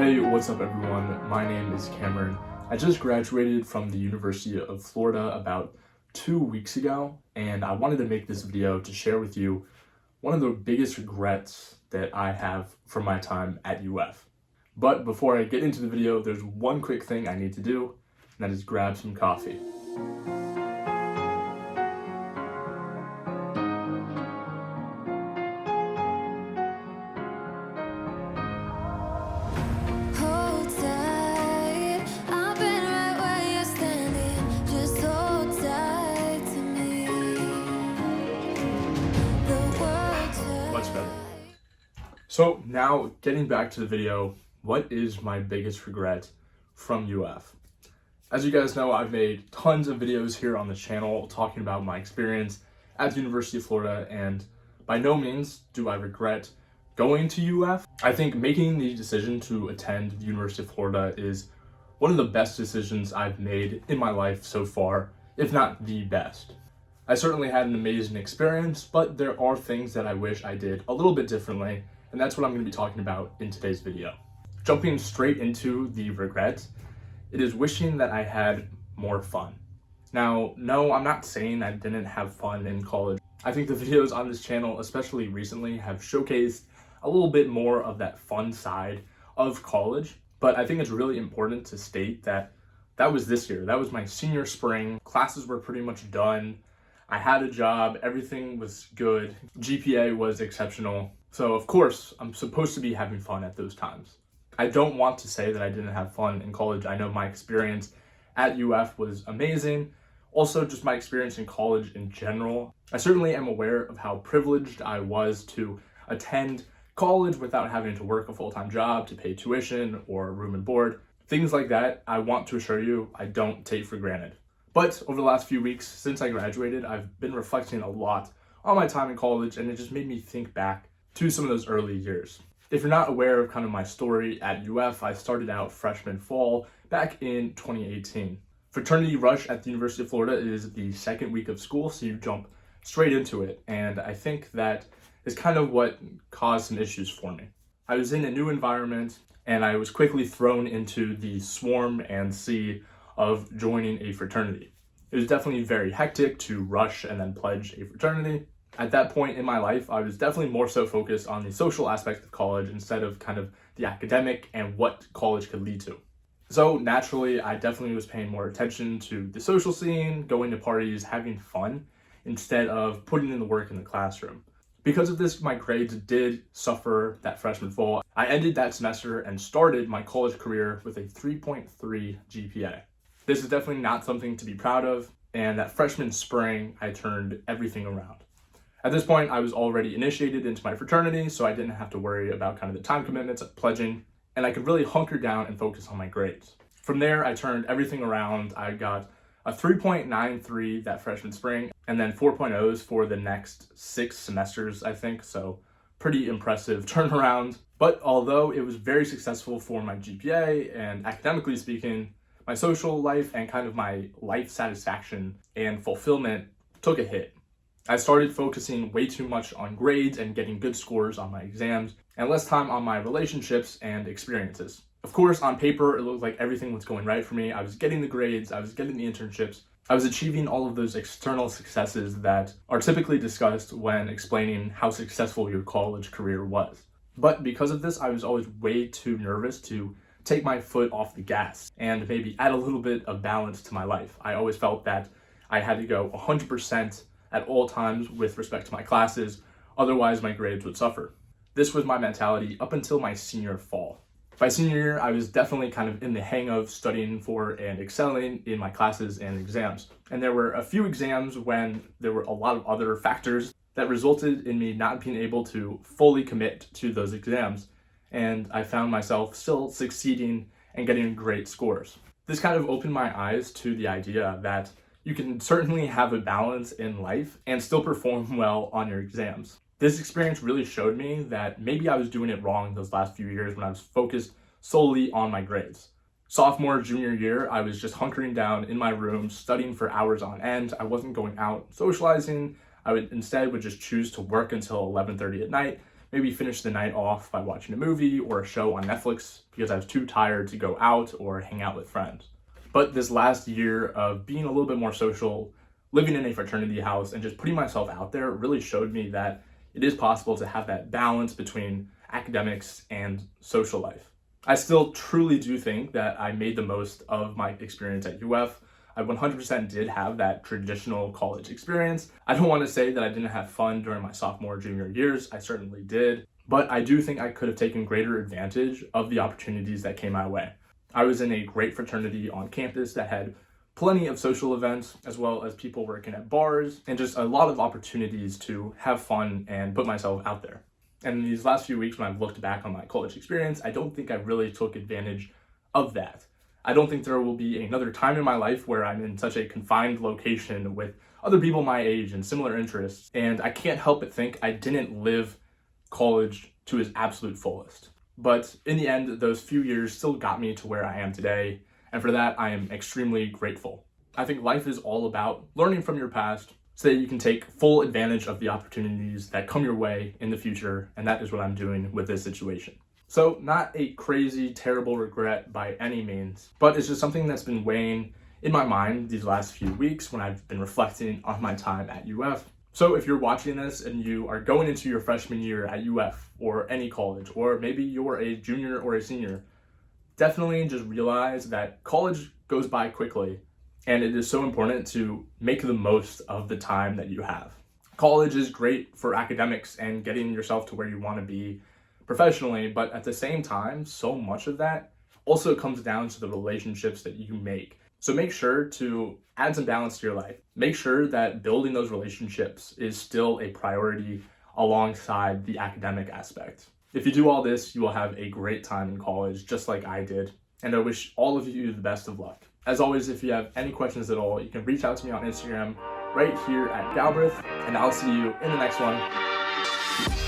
Hey, what's up everyone? My name is Cameron. I just graduated from the University of Florida about 2 weeks ago, and I wanted to make this video to share with you one of the biggest regrets that I have from my time at UF. But before I get into the video, there's one quick thing I need to do, and that is grab some coffee. Much better. So now getting back to the video, what is my biggest regret from UF? As you guys know, I've made tons of videos here on the channel talking about my experience at the University of Florida, and by no means do I regret going to UF. I think making the decision to attend the University of Florida is one of the best decisions I've made in my life so far, if not the best. I certainly had an amazing experience, but there are things that I wish I did a little bit differently, and that's what I'm going to be talking about in today's video. Jumping straight into the regrets, it is wishing that I had more fun. Now, no, I'm not saying I didn't have fun in college. I think the videos on this channel, especially recently, have showcased a little bit more of that fun side of college, but I think it's really important to state that that was this year. That was my senior spring. Classes were pretty much done. I had a job, everything was good, GPA was exceptional. So of course, I'm supposed to be having fun at those times. I don't want to say that I didn't have fun in college. I know my experience at UF was amazing. Also, just my experience in college in general. I certainly am aware of how privileged I was to attend college without having to work a full-time job to pay tuition or room and board. Things like that, I want to assure you, I don't take for granted. But over the last few weeks since I graduated, I've been reflecting a lot on my time in college, and it just made me think back to some of those early years. If you're not aware of kind of my story at UF, I started out freshman fall back in 2018. Fraternity rush at the University of Florida is the second week of school, so you jump straight into it, and I think that is kind of what caused some issues for me. I was in a new environment, and I was quickly thrown into the swarm and sea of joining a fraternity. It was definitely very hectic to rush and then pledge a fraternity. At that point in my life, I was definitely more so focused on the social aspect of college instead of kind of the academic and what college could lead to. So naturally, I definitely was paying more attention to the social scene, going to parties, having fun, instead of putting in the work in the classroom. Because of this, my grades did suffer that freshman fall. I ended that semester and started my college career with a 3.3 GPA. This is definitely not something to be proud of, and that freshman spring, I turned everything around. At this point, I was already initiated into my fraternity, so I didn't have to worry about kind of the time commitments of pledging, and I could really hunker down and focus on my grades. From there, I turned everything around. I got a 3.93 that freshman spring, and then 4.0s for the next 6 semesters, I think, so pretty impressive turnaround. But although it was very successful for my GPA, and academically speaking, my social life and kind of my life satisfaction and fulfillment took a hit. I started focusing way too much on grades and getting good scores on my exams, and less time on my relationships and experiences. Of course, on paper, it looked like everything was going right for me. I was getting the grades, I was getting the internships, I was achieving all of those external successes that are typically discussed when explaining how successful your college career was. But because of this, I was always way too nervous to take my foot off the gas and maybe add a little bit of balance to my life. I always felt that I had to go 100% at all times with respect to my classes, otherwise my grades would suffer. This was my mentality up until my senior fall. By senior year, I was definitely kind of in the hang of studying for and excelling in my classes and exams. And there were a few exams when there were a lot of other factors that resulted in me not being able to fully commit to those exams, and I found myself still succeeding and getting great scores. This kind of opened my eyes to the idea that you can certainly have a balance in life and still perform well on your exams. This experience really showed me that maybe I was doing it wrong those last few years when I was focused solely on my grades. Sophomore, junior year, I was just hunkering down in my room, studying for hours on end. I wasn't going out socializing. I would instead just choose to work until 11:30 at night, maybe finish the night off by watching a movie or a show on Netflix because I was too tired to go out or hang out with friends. But this last year of being a little bit more social, living in a fraternity house, and just putting myself out there really showed me that it is possible to have that balance between academics and social life. I still truly do think that I made the most of my experience at UF. I 100% did have that traditional college experience. I don't want to say that I didn't have fun during my sophomore, junior years. I certainly did. But I do think I could have taken greater advantage of the opportunities that came my way. I was in a great fraternity on campus that had plenty of social events, as well as people working at bars, and just a lot of opportunities to have fun and put myself out there. And in these last few weeks, when I've looked back on my college experience, I don't think I really took advantage of that. I don't think there will be another time in my life where I'm in such a confined location with other people my age and similar interests, and I can't help but think I didn't live college to its absolute fullest. But in the end, those few years still got me to where I am today, and for that, I am extremely grateful. I think life is all about learning from your past so that you can take full advantage of the opportunities that come your way in the future, and that is what I'm doing with this situation. So not a crazy, terrible regret by any means, but it's just something that's been weighing in my mind these last few weeks when I've been reflecting on my time at UF. So if you're watching this and you are going into your freshman year at UF or any college, or maybe you're a junior or a senior, definitely just realize that college goes by quickly, and it is so important to make the most of the time that you have. College is great for academics and getting yourself to where you want to be professionally, but at the same time, so much of that also comes down to the relationships that you make. So make sure to add some balance to your life. Make sure that building those relationships is still a priority alongside the academic aspect. If you do all this, you will have a great time in college, just like I did. And I wish all of you the best of luck. As always, if you have any questions at all, you can reach out to me on Instagram right here at Galbraith, and I'll see you in the next one. Peace.